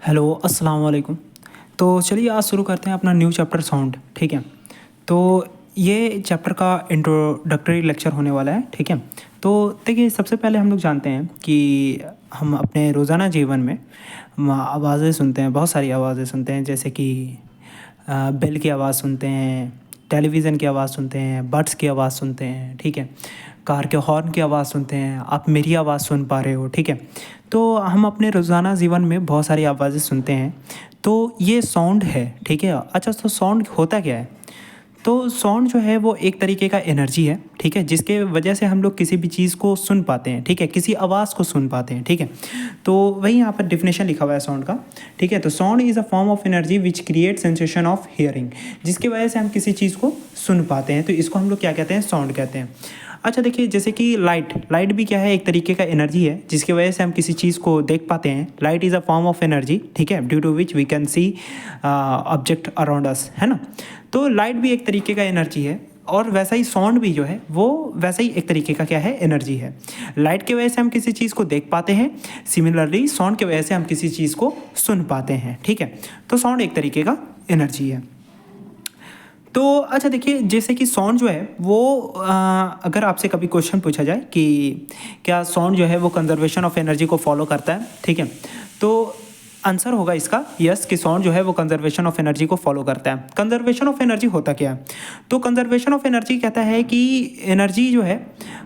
Hello अस्सलाम वालेकुम। तो चलिए आज शुरू करते हैं अपना न्यू चैप्टर साउंड। ठीक है, तो ये चैप्टर का इंट्रोडक्टरी लेक्चर होने वाला है। ठीक है, तो देखिए सबसे पहले हम लोग जानते हैं कि हम अपने रोज़ाना जीवन में आवाज़ें सुनते हैं, बहुत सारी आवाज़ें सुनते हैं, जैसे कि बेल की आवाज़ सुनते हैं, टेलीविज़न की आवाज़ सुनते हैं, बर्ड्स की आवाज़ सुनते हैं। ठीक है, कार के हॉर्न की आवाज़ सुनते हैं, आप मेरी आवाज़ सुन पा रहे हो। ठीक है, तो हम अपने रोज़ाना जीवन में बहुत सारी आवाज़ें सुनते हैं, तो ये साउंड है। ठीक है, अच्छा तो साउंड होता क्या है? तो साउंड जो है वो एक तरीके का एनर्जी है। ठीक है, जिसके वजह से हम लोग किसी भी चीज़ को सुन पाते हैं। ठीक है, किसी आवाज़ को सुन पाते हैं। ठीक है, तो वही यहाँ पर डिफिनेशन लिखा हुआ है साउंड का। ठीक है, तो sound is a form of energy which create sensation of hearing, जिसकी वजह से हम किसी चीज़ को सुन पाते हैं, तो इसको हम लोग क्या कहते हैं? साउंड कहते हैं। अच्छा देखिए, जैसे कि लाइट भी क्या है? एक तरीके का एनर्जी है, जिसकी वजह से हम किसी चीज़ को देख पाते हैं। Light is a form of energy. ठीक है, due to which we can see object around us, है ना। तो लाइट भी एक तरीके का एनर्जी है, और वैसा ही साउंड भी जो है वो वैसा ही एक तरीके का क्या है? एनर्जी है। लाइट की वजह से हम किसी चीज़ को देख पाते हैं, सिमिलरली साउंड की वजह से हम किसी चीज़ को सुन पाते हैं। ठीक है, तो साउंड एक तरीके का एनर्जी है। तो अच्छा देखिए, जैसे कि साउंड जो है वो अगर आपसे कभी क्वेश्चन पूछा जाए कि क्या साउंड जो है वो कंजर्वेशन ऑफ एनर्जी को फॉलो करता है, ठीक है, तो आंसर होगा इसका यस, कि साउंड जो है वो कंजर्वेशन ऑफ एनर्जी को फॉलो करता है। कंजर्वेशन ऑफ एनर्जी होता क्या है? तो कंजर्वेशन ऑफ एनर्जी कहता है कि एनर्जी जो है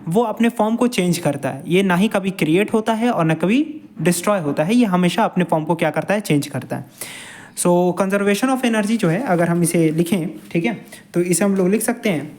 वो अपने फॉर्म को चेंज करता है। ये ना ही कभी क्रिएट होता है और ना कभी डिस्ट्रॉय होता है, ये हमेशा अपने फॉर्म को क्या करता है? चेंज करता है। सो कंजर्वेशन ऑफ एनर्जी जो है, अगर हम इसे लिखें, ठीक है, तो इसे हम लोग लिख सकते हैं।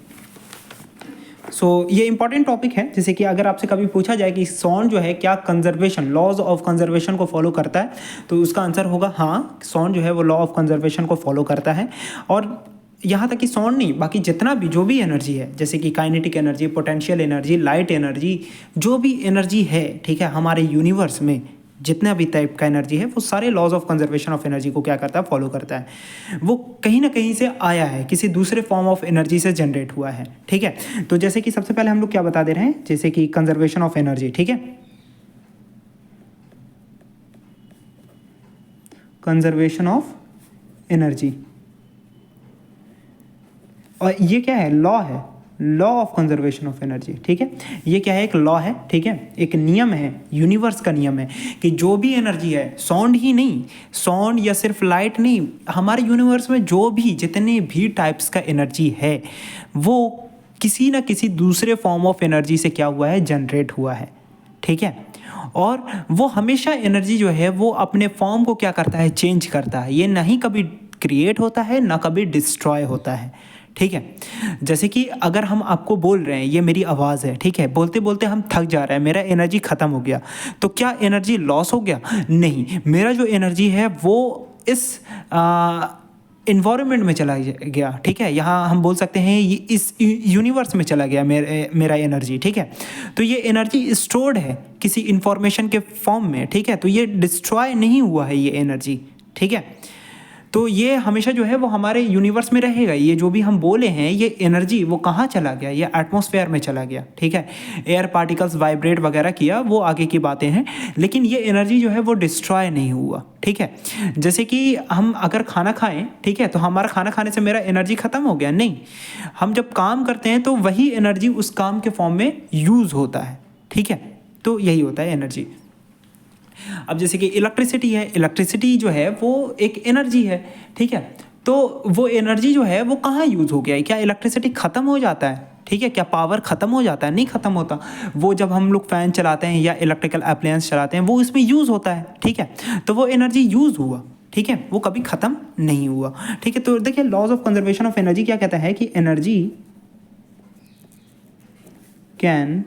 ये इंपॉर्टेंट टॉपिक है। जैसे कि अगर आपसे कभी पूछा जाए कि साउंड जो है क्या कंजर्वेशन, लॉज ऑफ कंजर्वेशन को फॉलो करता है, तो उसका आंसर होगा हाँ, साउंड जो है वो लॉ ऑफ कंजर्वेशन को फॉलो करता है। और यहाँ तक कि साउंड नहीं, बाकी जितना भी जो भी एनर्जी है, जैसे कि kinetic energy, potential energy, light energy, जो भी एनर्जी है, ठीक है, हमारे यूनिवर्स में जितना भी टाइप का एनर्जी है, वो सारे laws of conservation of energy को क्या करता है? फॉलो करता है। वो कहीं ना कहीं से आया है, किसी दूसरे फॉर्म ऑफ एनर्जी से जनरेट हुआ है। ठीक है, तो जैसे कि सबसे पहले हम लोग क्या बता दे रहे हैं, जैसे कि कंजर्वेशन ऑफ एनर्जी। ठीक है, कंजर्वेशन ऑफ एनर्जी, और ये क्या है? लॉ है, law of conservation of energy. ठीक है, ये क्या है? एक लॉ है। ठीक है, एक नियम है, यूनिवर्स का नियम है कि जो भी एनर्जी है, साउंड ही नहीं, साउंड या सिर्फ लाइट नहीं, हमारे यूनिवर्स में जो भी जितने भी टाइप्स का एनर्जी है, वो किसी ना किसी दूसरे फॉर्म ऑफ एनर्जी से क्या हुआ है? जनरेट हुआ है। ठीक है, और वो हमेशा एनर्जी जो है वो अपने फॉर्म को क्या करता है? चेंज करता है। ये नहीं कभी क्रिएट होता है, ना कभी डिस्ट्रॉय होता है। ठीक है, जैसे कि अगर हम आपको बोल रहे हैं ये मेरी आवाज़ है, ठीक है, बोलते बोलते हम थक जा रहे हैं, मेरा एनर्जी ख़त्म हो गया, तो क्या एनर्जी लॉस हो गया? नहीं, मेरा जो एनर्जी है वो इस इन्वायरमेंट में चला गया। ठीक है, यहाँ हम बोल सकते हैं ये इस यूनिवर्स में चला गया मेरा एनर्जी। ठीक है, तो ये एनर्जी स्टोर्ड है किसी इंफॉर्मेशन के फॉर्म में। ठीक है, तो ये डिस्ट्रॉय नहीं हुआ है ये एनर्जी। ठीक है, तो ये हमेशा जो है वो हमारे यूनिवर्स में रहेगा। ये जो भी हम बोले हैं, ये एनर्जी वो कहाँ चला गया? ये एटमॉस्फेयर में चला गया। ठीक है, एयर पार्टिकल्स वाइब्रेट वगैरह किया, वो आगे की बातें हैं, लेकिन ये एनर्जी जो है वो डिस्ट्रॉय नहीं हुआ। ठीक है, जैसे कि हम अगर खाना खाएं, ठीक है, तो हमारा खाना खाने से मेरा एनर्जी ख़त्म हो गया? नहीं, हम जब काम करते हैं तो वही एनर्जी उस काम के फॉर्म में यूज़ होता है। ठीक है, तो यही होता है एनर्जी। अब जैसे कि इलेक्ट्रिसिटी है, इलेक्ट्रिसिटी जो है वो एक एनर्जी है। ठीक है, तो वो एनर्जी जो है वो कहाँ यूज़ हो गया है? क्या इलेक्ट्रिसिटी ख़त्म हो जाता है? ठीक है, क्या पावर ख़त्म हो जाता है? नहीं ख़त्म होता। वो जब हम लोग फ़ैन चलाते हैं या इलेक्ट्रिकल अप्लायंस चलाते हैं, वो इसमें यूज़ होता है। ठीक है, तो वो एनर्जी यूज़ हुआ। ठीक है, वो कभी ख़त्म नहीं हुआ। ठीक है, तो देखिए laws of conservation of energy क्या कहता है कि energy can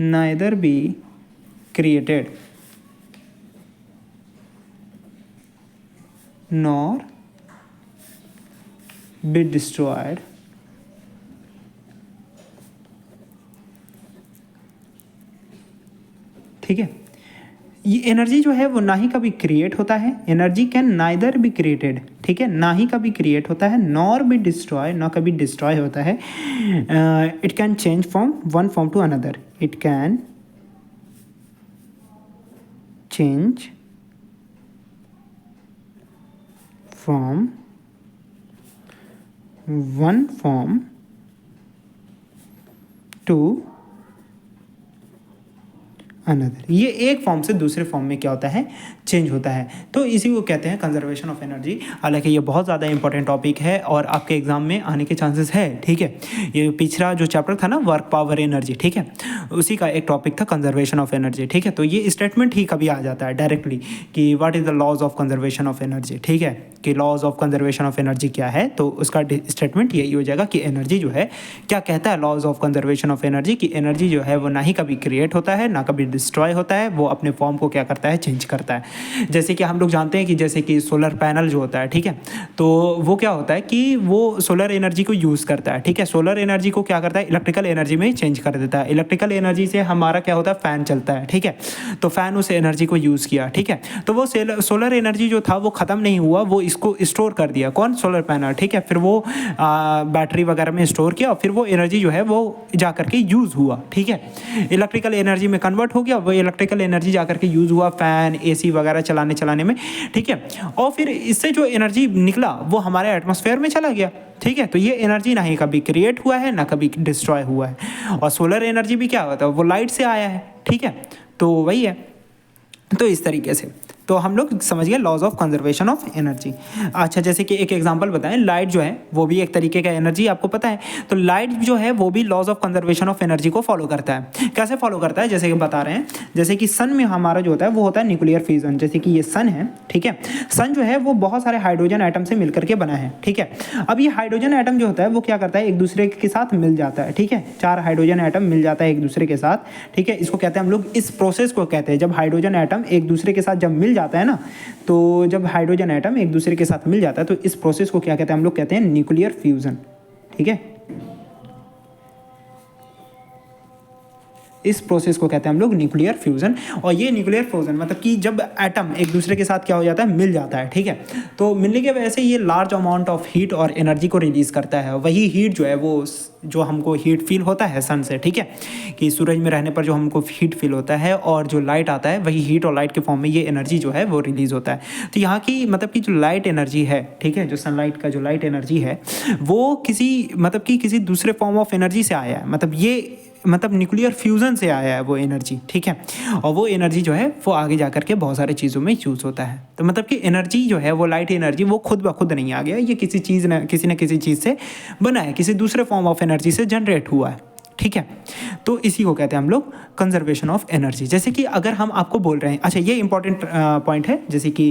neither be created nor be destroyed ठीक है, ये एनर्जी जो है वो ना ही कभी क्रिएट होता है। Energy can neither be created, ठीक है, ना ही कभी क्रिएट होता है, नॉर बी डिस्ट्रॉय, ना कभी डिस्ट्रॉय होता है। It can change from one form to another, it can change from one form to another. ये एक फॉर्म से दूसरे फॉर्म में क्या होता है, चेंज होता है। तो इसी को कहते हैं कंजर्वेशन ऑफ एनर्जी। हालांकि ये बहुत ज़्यादा इंपॉर्टेंट टॉपिक है और आपके एग्जाम में आने के चांसेस है, ठीक है। ये पिछला जो चैप्टर था ना, वर्क पावर एनर्जी, ठीक है, उसी का एक टॉपिक था कंजर्वेशन ऑफ एनर्जी, ठीक है। तो ये स्टेटमेंट ही कभी आ जाता है डायरेक्टली कि what is the laws of conservation of energy, ठीक है, कि laws of conservation of energy क्या है। तो उसका स्टेटमेंट यही हो जाएगा कि एनर्जी जो है क्या कहता है, laws of conservation of energy, कि एनर्जी जो है वो ना ही कभी क्रिएट होता है ना कभी डिस्ट्रॉय होता है, वो अपने फॉर्म को क्या करता है, चेंज करता है। जैसे कि हम लोग जानते हैं कि जैसे कि सोलर पैनल जो होता है, ठीक है, तो वो क्या होता है कि वो सोलर एनर्जी को यूज़ करता है, ठीक है। सोलर एनर्जी को क्या करता है, इलेक्ट्रिकल एनर्जी में चेंज कर देता है। इलेक्ट्रिकल एनर्जी से हमारा क्या होता है, फ़ैन चलता है, ठीक है। तो फ़ैन उस एनर्जी को यूज़ किया, ठीक है। तो वो सोलर एनर्जी जो था वो ख़त्म नहीं हुआ, वो इसको स्टोर कर दिया, कौन, सोलर पैनल, ठीक है। फिर वो बैटरी वगैरह में स्टोर किया और फिर वो एनर्जी जो है वो जा करके यूज़ हुआ, ठीक है, इलेक्ट्रिकल एनर्जी में कन्वर्ट हो गया। वो इलेक्ट्रिकल एनर्जी जा करके यूज़ हुआ फैन एसी वगैरह चलाने में, ठीक है। और फिर इससे जो एनर्जी निकला वो हमारे एटमॉस्फेयर में चला गया, ठीक है। तो ये एनर्जी ना ही कभी क्रिएट हुआ है ना कभी डिस्ट्रॉय हुआ है। और सोलर एनर्जी भी क्या होता है, वो लाइट से आया है, ठीक है। तो वही है। तो इस तरीके से तो हम लोग समझ गए laws of conservation of energy. अच्छा, जैसे कि एक एग्जांपल बताएं, लाइट जो है वो भी एक तरीके का एनर्जी, आपको पता है। तो लाइट जो है वो भी laws of conservation of energy को फॉलो करता है। कैसे फॉलो करता है, जैसे कि बता रहे हैं, जैसे कि सन में हमारा जो होता है वो होता है न्यूक्लियर फ्यूजन। जैसे कि ये सन है, ठीक है। सन जो है वो बहुत सारे हाइड्रोजन एटम से मिलकर के बना है, ठीक है। अब ये हाइड्रोजन एटम जो होता है वो क्या करता है, एक दूसरे के साथ मिल जाता है, ठीक है। 4 हाइड्रोजन एटम मिल जाता है एक दूसरे के साथ, ठीक है। इसको कहते हैं हम लोग, इस प्रोसेस को कहते हैं, जब हाइड्रोजन एटम एक दूसरे के साथ जब मिल जाता है ना, तो जब हाइड्रोजन एटम एक दूसरे के साथ मिल जाता है तो इस प्रोसेस को क्या कहते हैं, हम लोग कहते हैं न्यूक्लियर फ्यूजन, ठीक है। इस प्रोसेस को कहते हैं हम लोग न्यूक्लियर फ्यूजन। और ये न्यूक्लियर फ्यूजन मतलब कि जब एटम एक दूसरे के साथ क्या हो जाता है, मिल जाता है, ठीक है। तो मिलने की वजह से ये लार्ज अमाउंट ऑफ हीट और एनर्जी को रिलीज़ करता है। वही हीट जो है वो जो हमको हीट फील होता है सन से, ठीक है, कि सूरज में रहने पर जो हमको हीट फील होता है, और जो लाइट आता है वही हीट और लाइट के फॉर्म में ये एनर्जी जो है वो रिलीज़ होता है। तो यहाँ की मतलब कि जो लाइट एनर्जी है, ठीक है, जो सनलाइट का जो लाइट एनर्जी है वो किसी दूसरे फॉर्म ऑफ एनर्जी से आया है। मतलब न्यूक्लियर फ्यूजन से आया है वो एनर्जी, ठीक है। और वो एनर्जी जो है वो आगे जा कर के बहुत सारे चीज़ों में यूज़ होता है। तो मतलब कि एनर्जी जो है वो लाइट एनर्जी वो खुद ब खुद नहीं आ गया, ये किसी न किसी चीज़ से बना है, किसी दूसरे फॉर्म ऑफ एनर्जी से जनरेट हुआ है, ठीक है। तो इसी को कहते हैं हम लोग कंजर्वेशन ऑफ एनर्जी। जैसे कि अगर हम आपको बोल रहे हैं, अच्छा ये इंपॉर्टेंट पॉइंट है, जैसे कि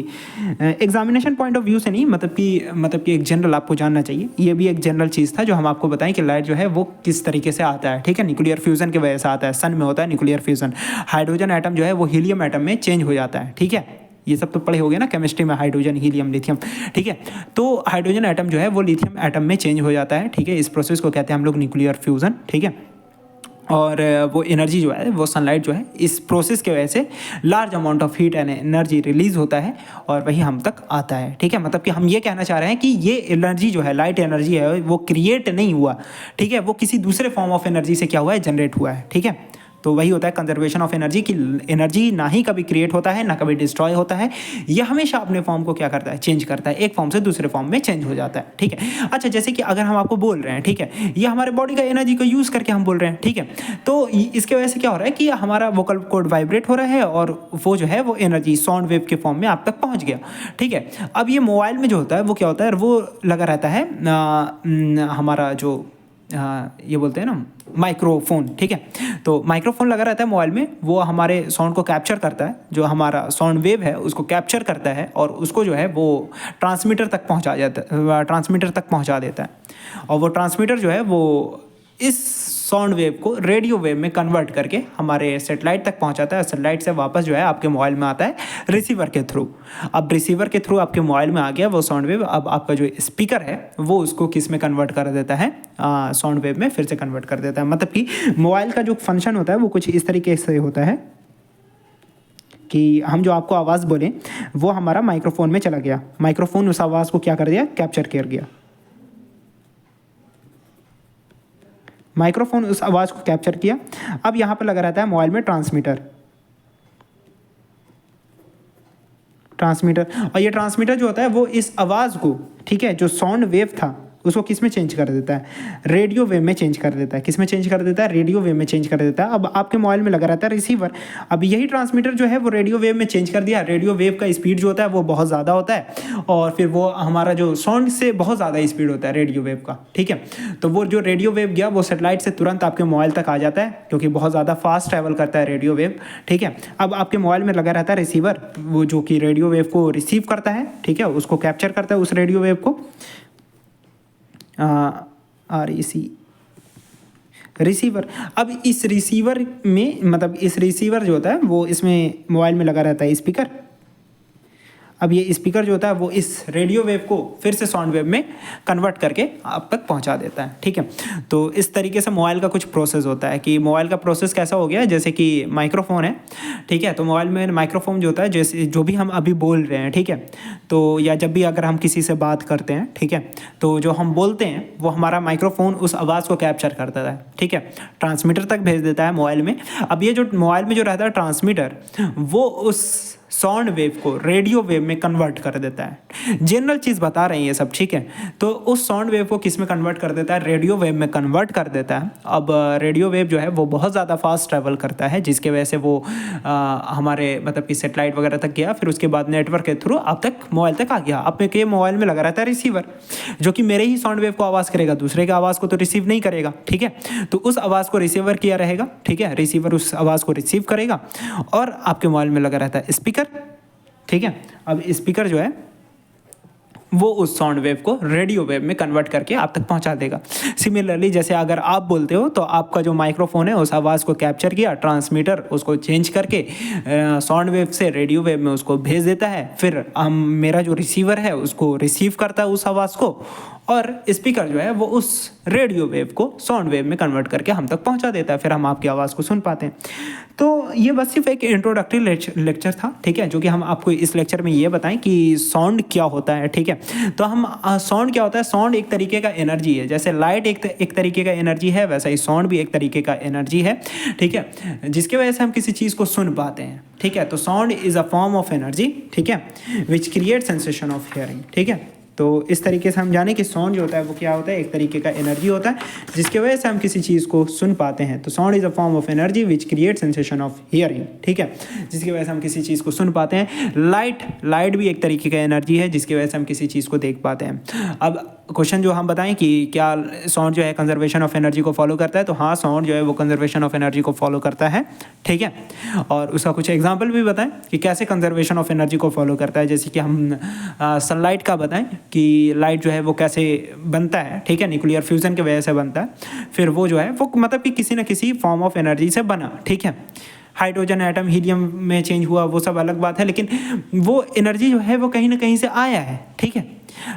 एग्जामिनेशन पॉइंट ऑफ व्यू से नहीं, मतलब कि एक जनरल आपको जानना चाहिए। ये भी एक जनरल चीज़ था जो हम आपको बताएं कि लाइट जो है वो किस तरीके से आता है, ठीक है। न्यूक्लियर फ्यूजन की वजह से आता है, सन में होता है न्यूक्लियर फ्यूजन। हाइड्रोजन एटम जो है वो हीलियम एटम में चेंज हो जाता है, ठीक है। ये सब तो पढ़े हो गए ना केमिस्ट्री में, हाइड्रोजन, हीलियम, लिथियम, ठीक है। तो हाइड्रोजन एटम जो है वो लिथियम एटम में चेंज हो जाता है, ठीक है। इस प्रोसेस को कहते हैं हम लोग न्यूक्लियर फ्यूजन, ठीक है। और वो एनर्जी जो है वो सनलाइट जो है इस प्रोसेस के वजह से large amount of heat and energy release होता है और वही हम तक आता है, ठीक है। मतलब कि हम ये कहना चाह रहे हैं कि ये एनर्जी जो है, लाइट एनर्जी है, वो क्रिएट नहीं हुआ, ठीक है। वो किसी दूसरे फॉर्म ऑफ एनर्जी से क्या हुआ है, जनरेट हुआ है, ठीक है। तो वही होता है कंजर्वेशन ऑफ एनर्जी, की एनर्जी ना ही कभी क्रिएट होता है ना कभी डिस्ट्रॉय होता है, यह हमेशा अपने फॉर्म को क्या करता है, चेंज करता है, एक फॉर्म से दूसरे फॉर्म में चेंज हो जाता है, ठीक है। अच्छा, जैसे कि अगर हम आपको बोल रहे हैं, ठीक है, ये हमारे बॉडी का एनर्जी को यूज़ करके हम बोल रहे हैं, ठीक है। तो इसके वजह से क्या हो रहा है कि हमारा वोकल कॉर्ड वाइब्रेट हो रहा है और वो जो है वो एनर्जी साउंड वेव के फॉर्म में आप तक पहुँच गया, ठीक है। अब ये मोबाइल में जो होता है वो क्या होता है, वो लगा रहता है हमारा जो ये बोलते हैं ना माइक्रोफोन, ठीक है। तो माइक्रोफोन लगा रहता है मोबाइल में, वो हमारे साउंड को कैप्चर करता है, जो हमारा साउंड वेव है उसको कैप्चर करता है और उसको जो है वो ट्रांसमीटर तक पहुंचा देता है। और वो ट्रांसमीटर जो है वो इस साउंड वेव को रेडियो वेव में कन्वर्ट करके हमारे सेटेलाइट तक पहुंचाता है। सेटेलाइट से वापस जो है आपके मोबाइल में आता है रिसीवर के थ्रू। अब रिसीवर के थ्रू आपके मोबाइल में आ गया वो साउंड वेव। अब आपका जो स्पीकर है वो उसको किस में कन्वर्ट कर देता है, साउंड वेव में फिर से कन्वर्ट कर देता है। मतलब कि मोबाइल का जो फंक्शन होता है वो कुछ इस तरीके से होता है कि हम जो आपको आवाज़ बोलें वो हमारा माइक्रोफोन में चला गया, माइक्रोफोन उस आवाज़ को क्या कर दिया, कैप्चर कर गया। माइक्रोफोन उस आवाज़ को कैप्चर किया। अब यहाँ पर लगा रहता है मोबाइल में ट्रांसमीटर। ट्रांसमीटर। और ये ट्रांसमीटर जो होता है वो इस आवाज़ को, ठीक है, जो साउंड वेव था उसको किस में चेंज कर देता है, रेडियो वेव में चेंज कर देता है। किस में चेंज कर देता है, रेडियो वेव में चेंज कर देता है। अब आपके मोबाइल में लगा रहता है रिसीवर, अब यही ट्रांसमीटर जो है वो रेडियो वेव में चेंज कर दिया। रेडियो वेव का स्पीड जो होता है वो बहुत ज़्यादा होता है और फिर वो हमारा जो साउंड से बहुत ज़्यादा स्पीड होता है रेडियो वेव का, ठीक है। तो वो जो रेडियो वेव गया वो सेटेलाइट से तुरंत आपके मोबाइल तक आ जाता है क्योंकि बहुत ज़्यादा फास्ट ट्रैवल करता है रेडियो वेव, ठीक है। अब आपके मोबाइल में लगा रहता है रिसीवर, वो जो कि रेडियो वेव को रिसीव करता है, ठीक है, उसको कैप्चर करता है उस रेडियो वेव को। REC receiver. अब इस रिसीवर में मतलब इस रिसीवर जो होता है वो इसमें मोबाइल में लगा रहता है स्पीकर। अब ये स्पीकर जो होता है वो इस रेडियो वेव को फिर से साउंड वेव में कन्वर्ट करके आप तक पहुंचा देता है, ठीक है। तो इस तरीके से मोबाइल का कुछ प्रोसेस होता है कि मोबाइल का प्रोसेस कैसा हो गया, जैसे कि माइक्रोफोन है, ठीक है। तो मोबाइल में माइक्रोफोन जो होता है, जैसे जो भी हम अभी बोल रहे हैं, ठीक है, तो या जब भी अगर हम किसी से बात करते हैं, ठीक है, तो जो हम बोलते हैं वो हमारा माइक्रोफोन उस आवाज़ को कैप्चर कर देता है, ठीक है, ट्रांसमीटर तक भेज देता है मोबाइल में। अब ये जो मोबाइल में जो रहता है ट्रांसमीटर, वो उस साउंड वेव को रेडियो वेव में कन्वर्ट कर देता है। जनरल चीज़ बता रहे हैं ये सब, ठीक है। तो उस साउंड वेव को किस में कन्वर्ट कर देता है, रेडियो वेव में कन्वर्ट कर देता है। अब रेडियो वेव जो है वो बहुत ज़्यादा फास्ट ट्रैवल करता है, जिसके वजह से वो हमारे मतलब कि सेटेलाइट वगैरह तक गया, फिर उसके बाद नेटवर्क के थ्रू अब तक मोबाइल तक आ गया। अब के मोबाइल में लगा रहता है रिसीवर, जो कि मेरे ही साउंड वेव को आवाज़ करेगा, दूसरे की आवाज़ को तो रिसीव नहीं करेगा, ठीक है। तो उस आवाज़ को रिसीवर किया रहेगा, ठीक है, रिसीवर उस आवाज़ को रिसीव करेगा और आपके मोबाइल में लगा रहता है स्पीकर, ठीक है। अब स्पीकर जो है वो उस साउंड वेव को रेडियो वेव में कन्वर्ट करके आप तक पहुंचा देगा। सिमिलरली जैसे अगर आप बोलते हो तो आपका जो माइक्रोफोन है उस आवाज़ को कैप्चर किया, ट्रांसमीटर उसको चेंज करके साउंड वेव से रेडियो वेव में उसको भेज देता है, फिर मेरा जो रिसीवर है उसको रिसीव करता है उस आवाज़ को, और स्पीकर जो है वो उस रेडियो वेव को साउंड वेव में कन्वर्ट करके हम तक पहुंचा देता है, फिर हम आपकी आवाज़ को सुन पाते हैं। तो ये बस सिर्फ एक इंट्रोडक्टरी लेक्चर था, ठीक है, जो कि हम आपको इस लेक्चर में ये बताएं कि साउंड क्या होता है, ठीक है। तो हम साउंड क्या होता है, साउंड एक तरीके का एनर्जी है। जैसे लाइट एक तरीके का एनर्जी है, वैसा ही साउंड भी एक तरीके का एनर्जी है, ठीक है, जिसके वजह से हम किसी चीज़ को सुन पाते हैं, ठीक है। तो sound is a form of energy, ठीक है, which create sensation of hearing, ठीक है। तो इस तरीके से हम जाने कि साउंड जो होता है वो क्या होता है, एक तरीके का एनर्जी होता है जिसके वजह से हम किसी चीज़ को सुन पाते हैं। तो sound is a form of energy which create sensation of hearing, ठीक है, जिसकी वजह से हम किसी चीज़ को सुन पाते हैं। लाइट भी एक तरीके का एनर्जी है जिसकी वजह से हम किसी चीज़ को देख पाते हैं। अब क्वेश्चन जो हम बताएं कि क्या साउंड जो है कंजर्वेशन ऑफ एनर्जी को फॉलो करता है, तो हाँ, साउंड जो है वो कंजर्वेशन ऑफ एनर्जी को फॉलो करता है, ठीक है। और उसका कुछ एग्जांपल भी बताएं कि कैसे कंजर्वेशन ऑफ एनर्जी को फॉलो करता है। जैसे कि हम सनलाइट का बताएं कि लाइट जो है वो कैसे बनता है, ठीक है, न्यूक्लियर फ्यूजन की वजह से बनता है। फिर वो जो है वो मतलब कि किसी न किसी फॉर्म ऑफ एनर्जी से बना, ठीक है। हाइड्रोजन एटम हीलियम में चेंज हुआ वो सब अलग बात है, लेकिन वो एनर्जी जो है वो कहीं ना कहीं से आया है, ठीक है।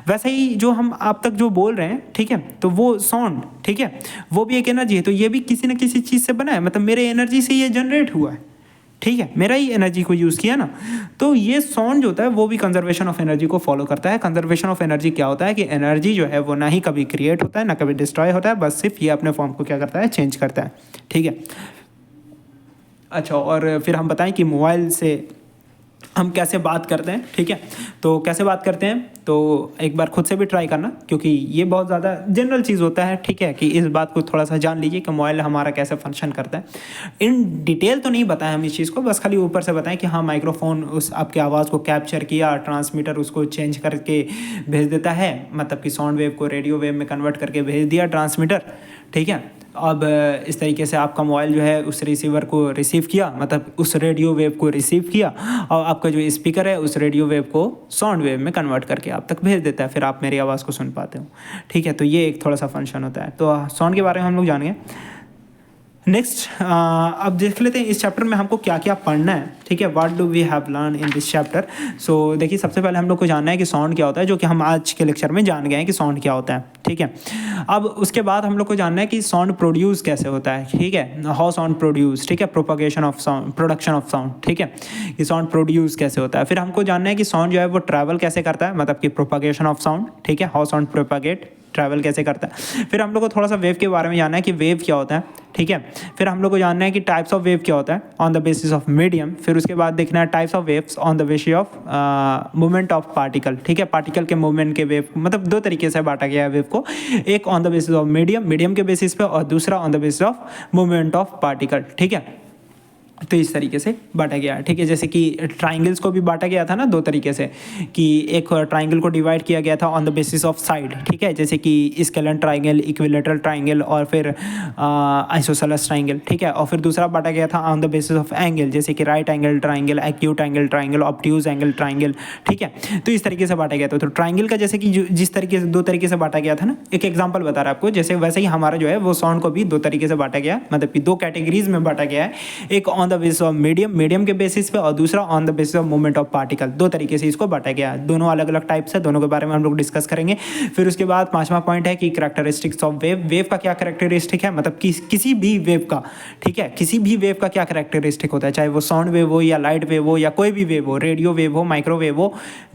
वैसे ही जो हम आप तक जो बोल रहे हैं, ठीक है, तो वो साउंड, ठीक है, वो भी एक एनर्जी है। तो ये भी किसी न किसी चीज़ से बना है, मतलब मेरे एनर्जी से ये जनरेट हुआ है, ठीक है, मेरा ही एनर्जी को यूज़ किया ना। तो ये साउंड जो होता है वो भी कंजर्वेशन ऑफ एनर्जी को फॉलो करता है। कंजर्वेशन ऑफ एनर्जी क्या होता है कि एनर्जी जो है वो ना ही कभी क्रिएट होता है ना कभी डिस्ट्रॉय होता है, बस सिर्फ ये अपने फॉर्म को क्या करता है, चेंज करता है, ठीक है। अच्छा, और फिर हम बताएं कि मोबाइल से हम कैसे बात करते हैं, ठीक है। तो कैसे बात करते हैं, तो एक बार खुद से भी ट्राई करना, क्योंकि ये बहुत ज़्यादा जनरल चीज़ होता है, ठीक है, कि इस बात को थोड़ा सा जान लीजिए कि मोबाइल हमारा कैसे फंक्शन करता है। इन डिटेल तो नहीं बताएं हम इस चीज़ को, बस खाली ऊपर से बताएं कि हाँ, माइक्रोफोन उस आपकी आवाज़ को कैप्चर किया, ट्रांसमीटर उसको चेंज करके भेज देता है, मतलब कि साउंड वेव को रेडियो वेव में कन्वर्ट करके भेज दिया ट्रांसमीटर, ठीक है। अब इस तरीके से आपका मोबाइल जो है उस रिसीवर को रिसीव किया, मतलब उस रेडियो वेव को रिसीव किया, और आपका जो स्पीकर है उस रेडियो वेव को साउंड वेव में कन्वर्ट करके आप तक भेज देता है, फिर आप मेरी आवाज़ को सुन पाते हो, ठीक है। तो ये एक थोड़ा सा फंक्शन होता है। तो साउंड के बारे में हम लोग जानेंगे। नेक्स्ट अब देख लेते हैं इस चैप्टर में हमको क्या क्या पढ़ना है, ठीक है। What do we have learn in this chapter. So देखिए, सबसे पहले हम लोग को जानना है कि साउंड क्या होता है, जो कि हम आज के लेक्चर में जान गए हैं कि साउंड क्या होता है, ठीक है। अब उसके बाद हम लोग को जानना है कि साउंड प्रोड्यूस कैसे होता है, ठीक है, हाउ साउंड प्रोड्यूस, ठीक है, propagation of sound, production of sound, ठीक है, कि साउंड प्रोड्यूस कैसे होता है। फिर हमको जानना है कि साउंड जो है वो ट्रैवल कैसे करता है, मतलब कि प्रोपगेशन ऑफ साउंड, ठीक है, हाउ साउंड प्रोपगेट ट्रैवल कैसे करता है। फिर हम लोग को थोड़ा सा वेव के बारे में जानना है कि वेव क्या होता है, ठीक है। फिर हम लोग को जानना है कि टाइप्स ऑफ वेव क्या होता है on the basis of medium. फिर उसके बाद देखना है types of waves on the basis of movement of particle, ठीक है। पार्टिकल के मूवमेंट के वेव मतलब दो तरीके से बांटा गया है वेव को, एक on the basis of medium के बेसिस पे और दूसरा on the basis of movement of particle, ठीक है। तो इस तरीके से बांटा गया है, ठीक है। जैसे कि ट्राइंगल्स को भी बांटा गया था ना दो तरीके से, कि एक ट्राइंगल को डिवाइड किया गया था on the basis of side, ठीक है, जैसे कि स्केलन ट्राइंगल, इक्विलेटरल ट्राइंगल और फिर आइसोसेलेस ट्राइंगल, ठीक है। और फिर दूसरा बांटा गया था on the basis of angle, जैसे कि right angle triangle, acute angle triangle, obtuse angle triangle, ठीक है। तो इस तरीके से बांटा गया था। तो ट्राइंगल का जैसे कि जिस तरीके से दो तरीके से बांटा गया था ना, एक एग्जाम्पल बता रहा है आपको, जैसे वैसे ही हमारा जो है वो साउंड को भी दो तरीके से बांटा गया, मतलब कि दो कैटेगरीज में बांटा गया है, एक on the basis of medium के बेसिस पे और दूसरा on the basis of movement of particle. दो तरीके से इसको बांटा गया है, दोनों अलग अलग टाइप्स है, दोनों के बारे में हम लोग डिस्कस करेंगे। फिर उसके बाद पांचवा पॉइंट है कि कैरेक्टरिस्टिक्स ऑफ वेव। वेव का क्या कैरेक्टरिस्टिक है, मतलब किसी भी वेव का, ठीक है, किसी भी वेव का क्या कैरेक्टरिस्टिक होता है, चाहे वो साउंड वेव हो या लाइट वेव हो या कोई भी वेव हो, रेडियो वेव हो, माइक्रोवेव हो,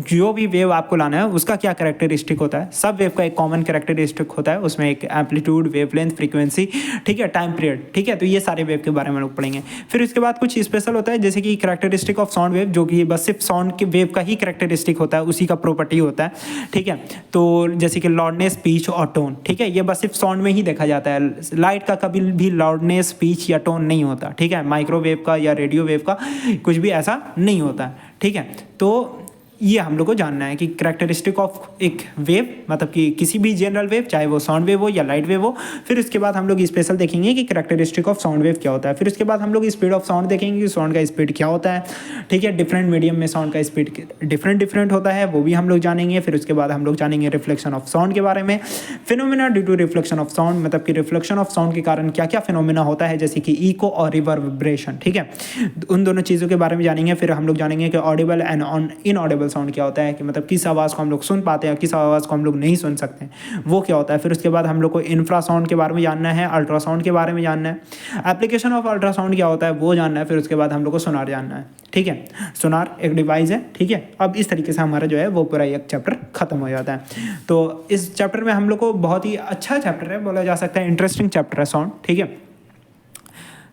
जो भी वेव आपको लाना है उसका क्या कैरेक्टरिस्टिक होता है। सब वेव का एक कॉमन कैरेक्टरिस्टिक होता है, उसमें एक एम्पलीट्यूड, वेवलेंथ, फ्रीक्वेंसी, ठीक है, टाइम पीरियड, ठीक है। तो ये सारे वेव के बारे में लोग पढ़ेंगे। फिर इसके बाद कुछ स्पेशल होता है, जैसे कि कैरेक्टरिस्टिक ऑफ साउंड वेव, जो कि बस सिर्फ साउंड के वेव का ही कैरेक्टरिस्टिक होता है, उसी का प्रॉपर्टी होता है, ठीक है। तो जैसे कि लाउडनेस, पिच और टोन, ठीक है, ये बस सिर्फ साउंड में ही देखा जाता है। लाइट का कभी भी लाउडनेस, पिच या टोन नहीं होता, ठीक है। माइक्रोवेव का या रेडियो वेव का कुछ भी ऐसा नहीं होता, ठीक है। तो ये हम लोग को जानना है कि कैरेक्टरिस्टिक ऑफ एक वेव, मतलब कि किसी भी जनरल वेव, चाहे वो साउंड वेव हो या लाइट वेव हो। फिर उसके बाद हम लोग स्पेशल देखेंगे कि कैरेक्टरिस्टिक ऑफ साउंड वेव क्या होता है। फिर उसके बाद हम लोग स्पीड ऑफ साउंड देखेंगे कि साउंड का स्पीड क्या होता है, ठीक है। डिफरेंट मीडियम में साउंड का स्पीड डिफरेंट होता है, वो भी हम लोग जानेंगे। फिर उसके बाद हम लोग जानेंगे रिफ्लेक्शन ऑफ साउंड के बारे में, phenomena due to reflection of sound, मतलब कि रिफ्लेक्शन ऑफ साउंड के कारण क्या क्या फिनोमिना होता है, जैसे कि इको और रिवर्बरेशन, ठीक है। उन दोनों चीज़ों के बारे में जानेंगे। फिर हम लोग जानेंगे कि ऑडिबल एंड इनऑडिबल साउंड क्या होता है, कि मतलब किस आवाज़ को हम लोग सुन पाते हैं, किस आवाज़ को हम लोग नहीं सुन सकते हैं, वो क्या होता है। फिर उसके बाद हम लोग को इंफ्रासाउंड के बारे में जानना है, अल्ट्रासाउंड के बारे में जानना है, एप्लीकेशन ऑफ अल्ट्रासाउंड क्या होता है वो जानना है। फिर उसके बाद हम लोग को सोनार जानना है, ठीक है। सोनार एक डिवाइस है, ठीक है। अब इस तरीके से हमारा जो है वो पूरा एक चैप्टर खत्म हो जाता है। तो इस चैप्टर में हम लोग को बहुत ही अच्छा चैप्टर है, बोला जा सकता है इंटरेस्टिंग चैप्टर है साउंड, ठीक है।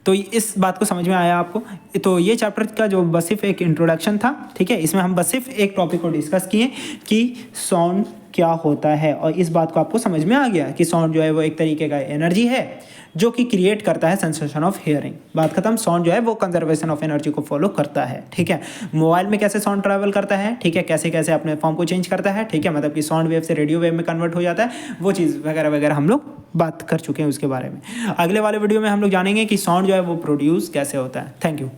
तो इस बात को समझ में आया आपको। तो ये चैप्टर का जो बस सिर्फ एक इंट्रोडक्शन था, ठीक है। इसमें हम बस सिर्फ एक टॉपिक को डिस्कस किए कि साउंड क्या होता है, और इस बात को आपको समझ में आ गया कि साउंड जो है वो एक तरीके का एनर्जी है जो कि क्रिएट करता है सेंसेशन ऑफ हियरिंग। बात खत्म। साउंड जो है वो कंजर्वेशन ऑफ एनर्जी को फॉलो करता है, ठीक है। मोबाइल में कैसे साउंड ट्रैवल करता है, ठीक है, कैसे कैसे अपने फॉर्म को चेंज करता है, ठीक है, मतलब कि साउंड वेव से रेडियो वेव में कन्वर्ट हो जाता है, वो चीज़ वगैरह वगैरह हम लोग बात कर चुके हैं उसके बारे में। अगले वाले वीडियो में हम लोग जानेंगे कि साउंड जो है वो प्रोड्यूस कैसे होता है। Thank you.